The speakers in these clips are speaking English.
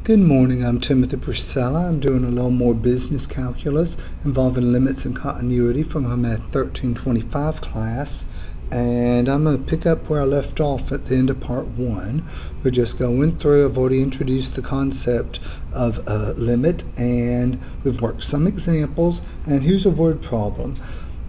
Good morning, I'm Timothy Precella. I'm doing a little more business calculus involving limits and continuity from our Math 1325 class. And I'm going to pick up where I left off at the end of part 1. We're just going through. I've already introduced the concept of a limit, and we've worked some examples. And here's a word problem.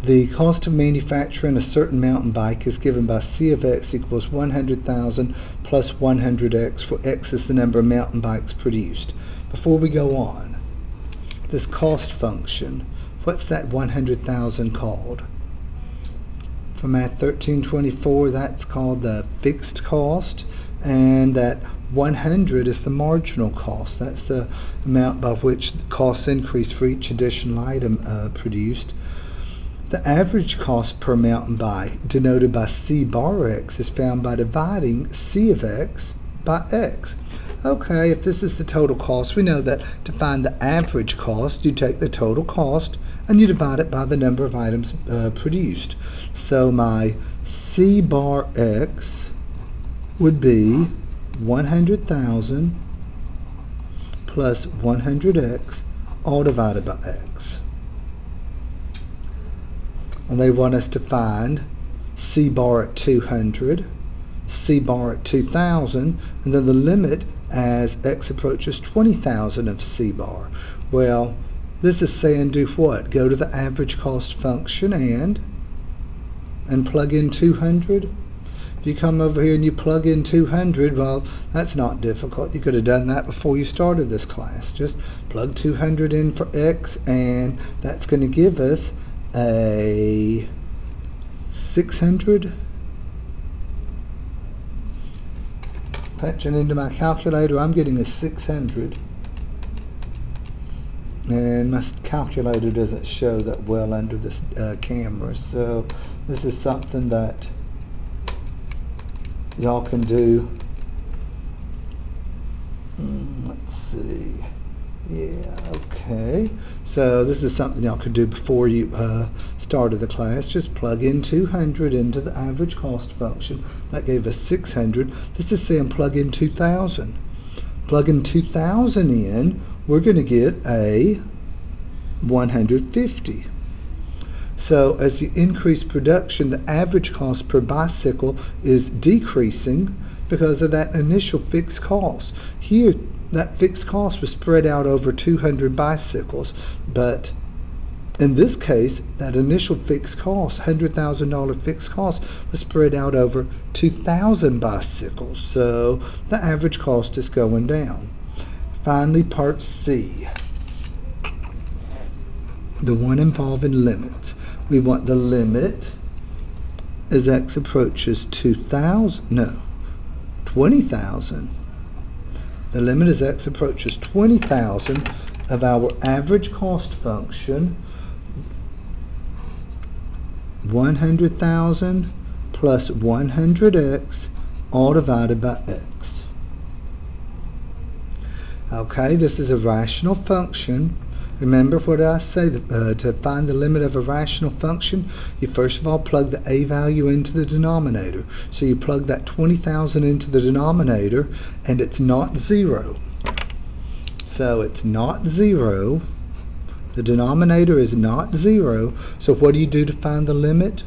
The cost of manufacturing a certain mountain bike is given by C of x equals 100,000 plus 100x, where x is the number of mountain bikes produced. Before we go on, this cost function, what's that 100,000 called? For Math 1324, that's called the fixed cost, and that 100 is the marginal cost. That's the amount by which the costs increase for each additional item produced. The average cost per mountain bike, denoted by C bar x, is found by dividing C of x by x. Okay, if this is the total cost, we know that to find the average cost, you take the total cost and you divide it by the number of items produced. So my C bar x would be 100,000 plus 100x, all divided by x. And they want us to find C bar at 200, C bar at 2,000, and then the limit as x approaches 20,000 of C bar. Well, this is saying do what? Go to the average cost function and plug in 200. If you come over here and you plug in 200, well, that's not difficult. You could have done that before you started this class. Just plug 200 in for x, and that's going to give us a 600. Punching into my calculator, I'm getting a 600, and my calculator doesn't show that well under this camera, so this is something that y'all can do. Let's see. Yeah, okay. So this is something y'all could do before you started the class. Just plug in 200 into the average cost function. That gave us 600. This is saying plug in 2,000. Plugging 2,000 in, we're going to get a 150. So as you increase production, the average cost per bicycle is decreasing because of that initial fixed cost. Here, that fixed cost was spread out over 200 bicycles, but in this case, that initial fixed cost, $100,000 fixed cost, was spread out over 2,000 bicycles, so the average cost is going down. Finally, part C, the one involving limits. We want the limit as x approaches 20,000. The limit as x approaches 20,000 of our average cost function, 100,000 plus 100x, all divided by x. Okay, this is a rational function. Remember what I say, to find the limit of a rational function, you first of all plug the a value into the denominator. So you plug that 20,000 into the denominator, and it's not 0. So it's not 0. The denominator is not 0. So what do you do to find the limit?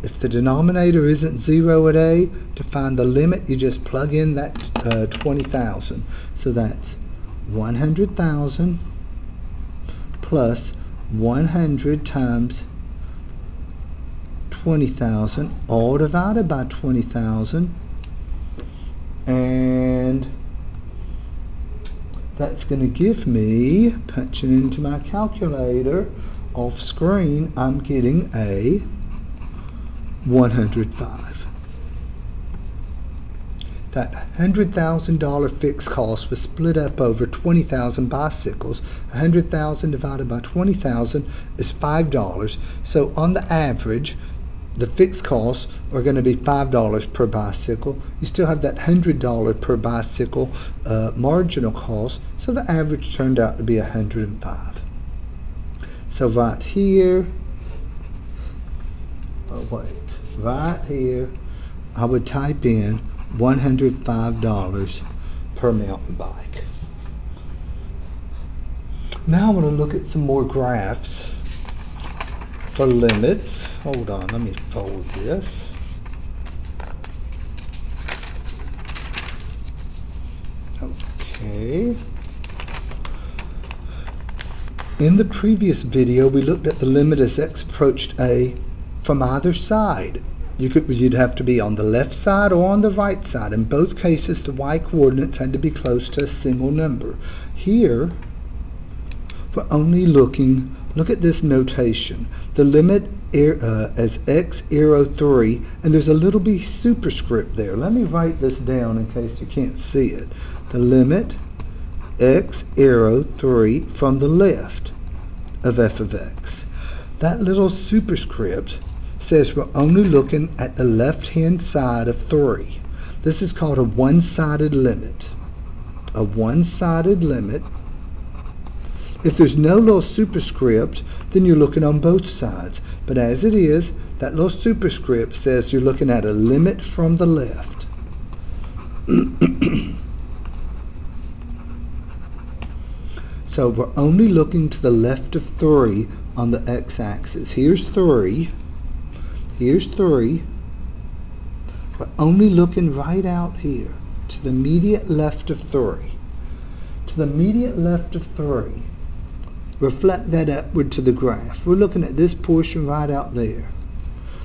If the denominator isn't 0 at a, to find the limit, you just plug in that 20,000. So that's 100,000 plus 100 times 20,000, all divided by 20,000, and that's going to give me, punching into my calculator off screen, I'm getting a 105. That $100,000 fixed cost was split up over 20,000 bicycles. 100,000 divided by 20,000 is $5. So on the average, the fixed costs are going to be $5 per bicycle. You still have that $100 per bicycle marginal cost, so the average turned out to be 105. So right here, right here, I would type in $105 per mountain bike. Now I'm going to look at some more graphs for limits. Hold on, let me fold this. Okay. In the previous video, we looked at the limit as x approached a from either side. You'd have to be on the left side or on the right side. In both cases, the y-coordinates had to be close to a single number. Here, we're only looking, look at this notation. The limit as x arrow 3, and there's a little b superscript there. Let me write this down in case you can't see it. The limit x arrow 3 from the left of f of x. That little superscript says we're only looking at the left-hand side of 3. This is called a one-sided limit. A one-sided limit. If there's no little superscript, then you're looking on both sides. But as it is, that little superscript says you're looking at a limit from the left. So we're only looking to the left of 3 on the x-axis. Here's 3. Here's 3. We're only looking right out here to the immediate left of 3. To the immediate left of 3. Reflect that upward to the graph. We're looking at this portion right out there.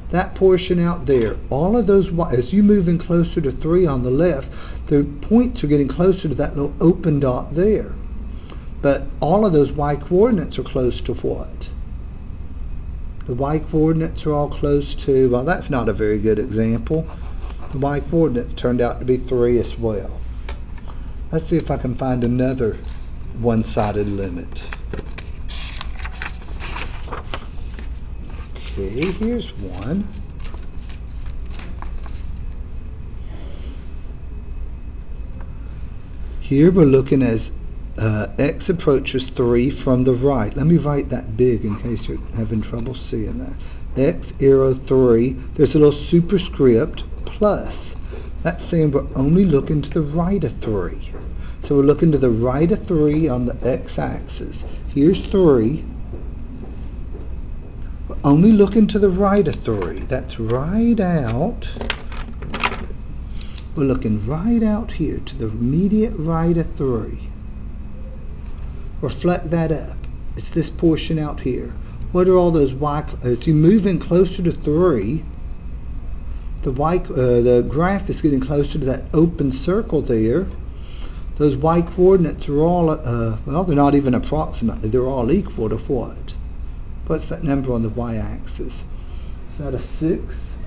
That portion out there, all of those, as you move in closer to 3 on the left, the points are getting closer to that little open dot there. But all of those y-coordinates are close to what? The y-coordinates are all close to, well, that's not a very good example. The y-coordinates turned out to be 3 as well. Let's see if I can find another one-sided limit. Okay, here's one. Here we're looking as x approaches 3 from the right. Let me write that big in case you're having trouble seeing that. X arrow 3, there's a little superscript plus. That's saying we're only looking to the right of 3. So we're looking to the right of 3 on the x-axis. Here's 3. We're only looking to the right of 3. That's right out. We're looking right out here to the immediate right of 3. Reflect that up. It's this portion out here. What are all those y? As you move in closer to 3, the graph is getting closer to that open circle there. Those y-coordinates are all, well, they're not even approximately. They're all equal to what? What's that number on the y-axis? Is that a 6?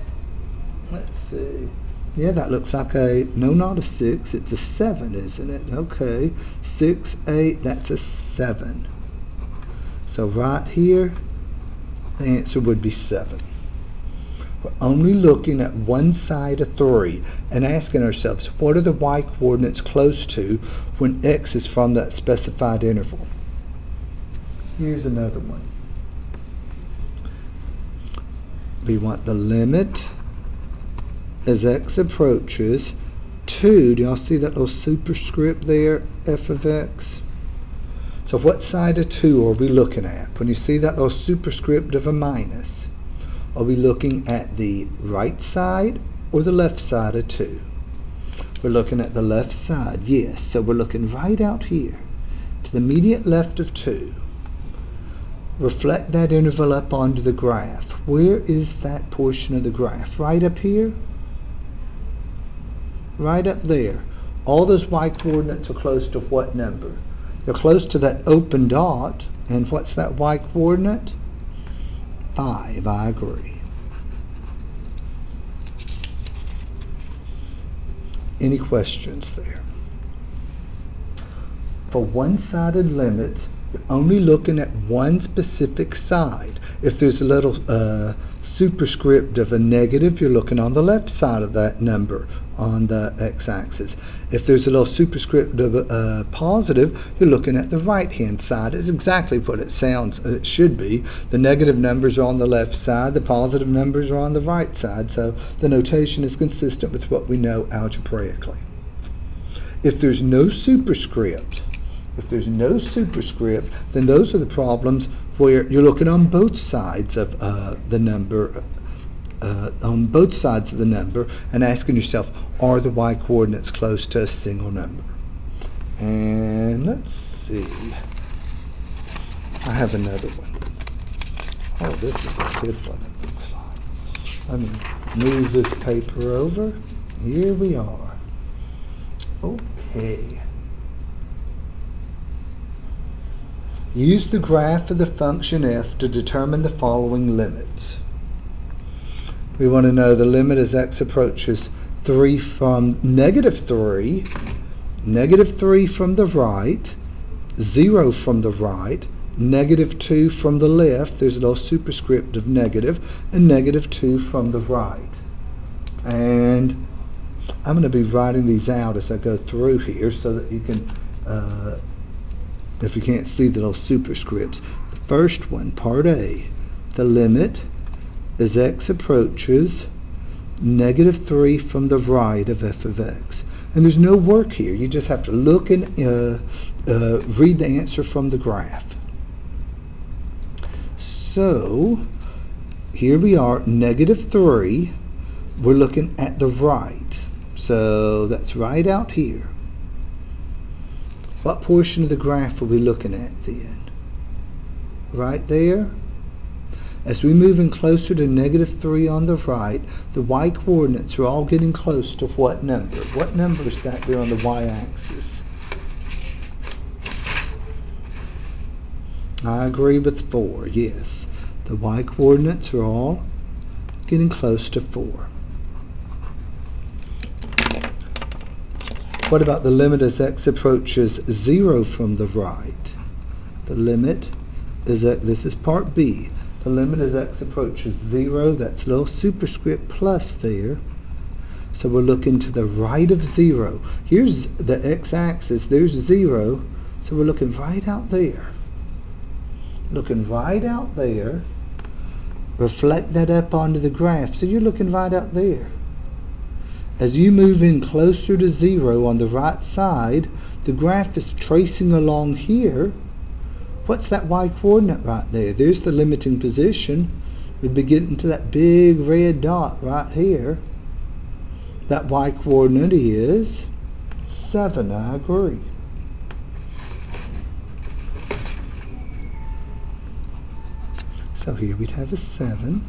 Let's see. Yeah, that looks like a, no, not a 6, it's a 7, isn't it? Okay, 6, 8, that's a 7. So right here, the answer would be 7. We're only looking at one side of 3 and asking ourselves, what are the y-coordinates close to when x is from that specified interval? Here's another one. We want the limit as x approaches 2, do y'all see that little superscript there, f of x? So what side of 2 are we looking at? When you see that little superscript of a minus, are we looking at the right side or the left side of 2? We're looking at the left side, yes. So we're looking right out here to the immediate left of 2. Reflect that interval up onto the graph. Where is that portion of the graph? Right up here? Right up there. All those y-coordinates are close to what number? They're close to that open dot. And what's that y-coordinate? 5, I agree. Any questions there? For one-sided limits, you're only looking at one specific side. If there's a little superscript of a negative, you're looking on the left side of that number on the x-axis. If there's a little superscript of a positive, you're looking at the right-hand side. It's exactly what it sounds it should be. The negative numbers are on the left side, the positive numbers are on the right side, so the notation is consistent with what we know algebraically. If there's no superscript, If there's no superscript, then those are the problems where you're looking on both sides of the number, and asking yourself, are the y-coordinates close to a single number? And let's see. I have another one. Oh, this is a good one, it looks like. Let me move this paper over. Here we are. Okay. Use the graph of the function f to determine the following limits. We want to know the limit as x approaches 3 from -3, -3 from the right, 0 from the right, -2 from the left, there's a little superscript of negative, and -2 from the right. And I'm going to be writing these out as I go through here so that you can, if you can't see the little superscripts. The first one, part A, the limit as x approaches -3 from the right of f of x. And there's no work here. You just have to look and read the answer from the graph. So here we are, -3. We're looking at the right. So that's right out here. What portion of the graph are we looking at then? Right there? As we move in closer to -3 on the right, the y-coordinates are all getting close to what number? What number is that there on the y-axis? I agree with 4, yes. The y-coordinates are all getting close to 4. What about the limit as x approaches 0 from the right? The limit is, this is part B. The limit as x approaches 0, that's a little superscript plus there. So we're looking to the right of 0. Here's the x-axis, there's 0, so we're looking right out there. Looking right out there. Reflect that up onto the graph, so you're looking right out there. As you move in closer to 0 on the right side, the graph is tracing along here. What's that y-coordinate right there? There's the limiting position. We'd be getting to that big red dot right here. That y-coordinate is 7, I agree. So here we'd have a 7.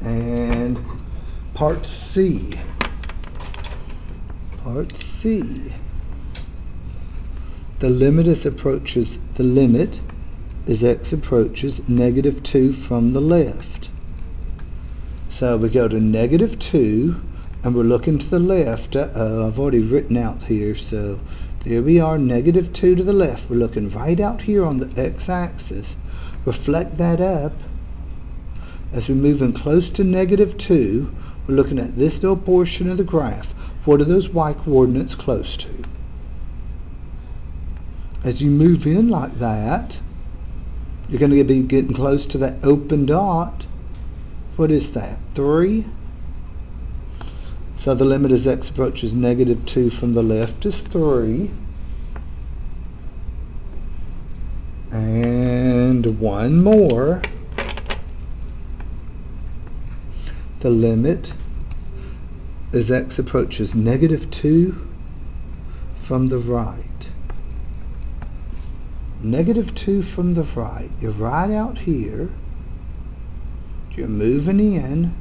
And part C. Part C. The limit as approaches, the limit as x approaches -2 from the left. So we go to -2 and we're looking to the left. I've already written out here, so there we are, -2 to the left. We're looking right out here on the x-axis. Reflect that up. As we move in close to -2, we're looking at this little portion of the graph. What are those y-coordinates close to? As you move in like that, you're going to be getting close to that open dot. What is that? 3? So the limit as x approaches -2 from the left is 3. And one more. The limit as x approaches -2 from the right. -2 from the right. You're right out here. You're moving in.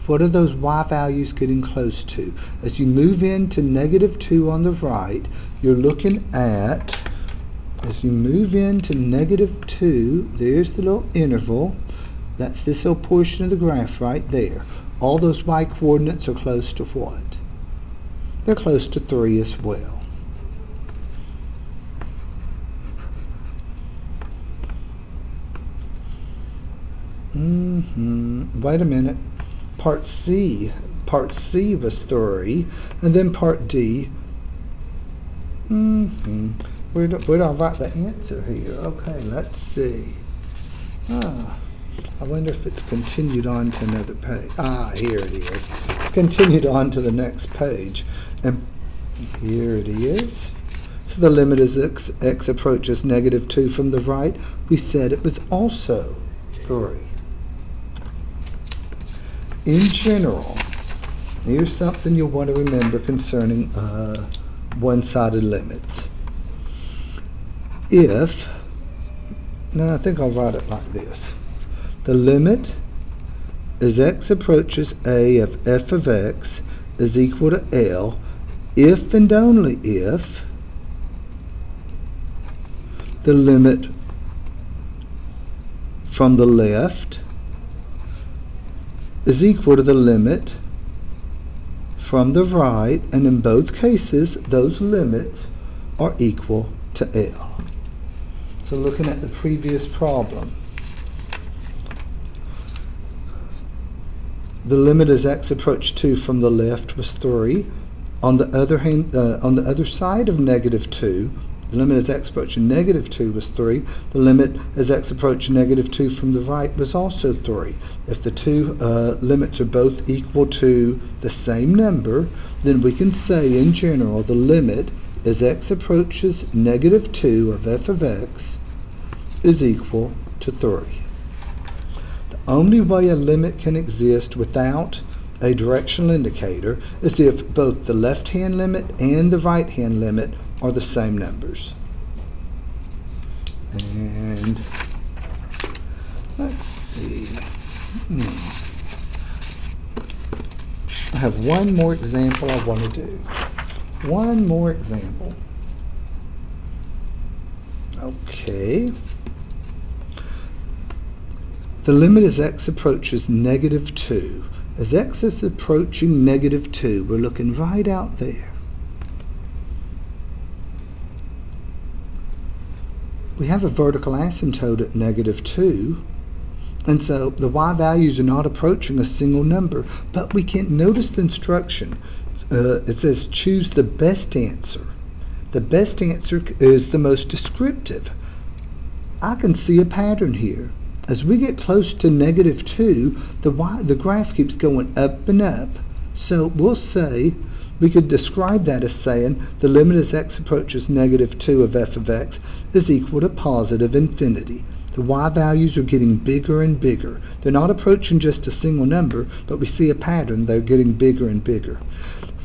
What are those y values getting close to? As you move into -2 on the right, you're looking at, as you move into -2, there's the little interval. That's this little portion of the graph right there. All those y-coordinates are close to what? They're close to 3 as well. Wait a minute. Part C was 3, and then part D. Where do I write the answer here? Okay, let's see. I wonder if it's continued on to another page. Here it is. It's continued on to the next page. And Here it is. So the limit as x approaches negative 2 from the right, we said it was also 3. In general, here's something you'll want to remember concerning one-sided limits. Now I think I'll write it like this. The limit as x approaches a of f of x is equal to L if and only if the limit from the left is equal to the limit from the right, and in both cases those limits are equal to L. So looking at the previous problem, the limit as x approached 2 from the left was 3. On the other hand, on the other side of negative 2, the limit as x approached negative 2 was 3. The limit as x approached negative 2 from the right was also 3. If the two limits are both equal to the same number, then we can say in general the limit as x approaches negative 2 of f of x is equal to 3. The only way a limit can exist without a directional indicator is if both the left-hand limit and the right-hand limit are the same numbers. And let's see. I have one more example I want to do. One more example. Okay. The limit as x approaches negative 2. As x is approaching negative 2, we're looking right out there. We have a vertical asymptote at negative 2, and so the y values are not approaching a single number, but we can notice the instruction. It says choose the best answer. The best answer is the most descriptive. I can see a pattern here. As we get close to negative 2, the graph keeps going up and up. So we'll say, we could describe that as saying the limit as x approaches negative 2 of f of x is equal to positive infinity. The y values are getting bigger and bigger. They're not approaching just a single number, but we see a pattern. They're getting bigger and bigger.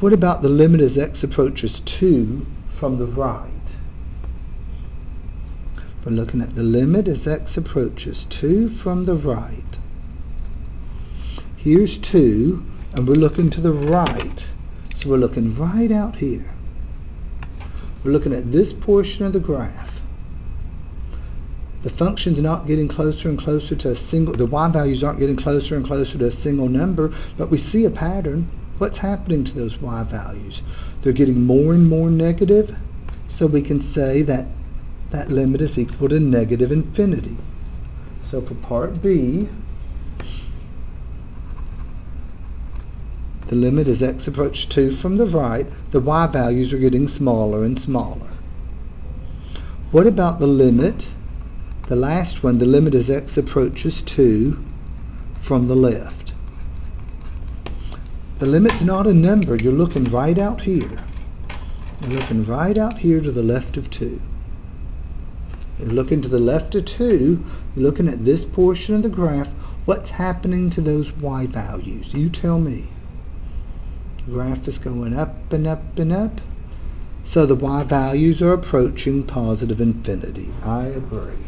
What about the limit as x approaches 2 from the right? We're looking at the limit as x approaches 2 from the right. Here's 2, and we're looking to the right. So we're looking right out here. We're looking at this portion of the graph. The function's not getting closer and closer to a single, the y values aren't getting closer and closer to a single number, but we see a pattern. What's happening to those y values? They're getting more and more negative, so we can say that that limit is equal to negative infinity. So for part B, the limit as x approaches 2 from the right, the y values are getting smaller and smaller. What about the limit, the last one, the limit as x approaches 2 from the left? The limit's not a number. You're looking right out here. You're looking right out here to the left of 2. You're looking to the left of 2, you're looking at this portion of the graph. What's happening to those y values? You tell me. The graph is going up and up and up. So the y values are approaching positive infinity. I agree.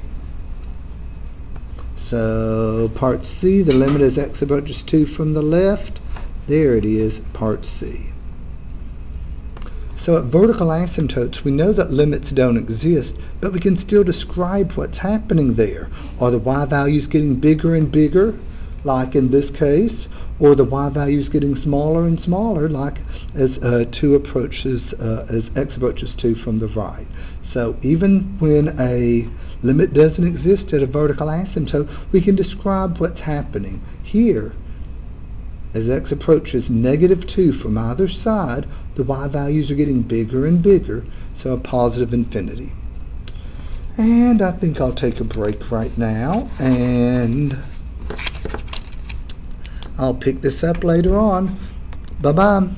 So part C, the limit as x approaches 2 from the left. There it is, part C. So at vertical asymptotes, we know that limits don't exist, but we can still describe what's happening there. Are the y values getting bigger and bigger, like in this case, or the y values getting smaller and smaller, like as as x approaches 2 from the right? So even when a limit doesn't exist at a vertical asymptote, we can describe what's happening. Here, as x approaches negative 2 from either side, the y values are getting bigger and bigger, so a positive infinity. And I think I'll take a break right now, and I'll pick this up later on. Bye-bye.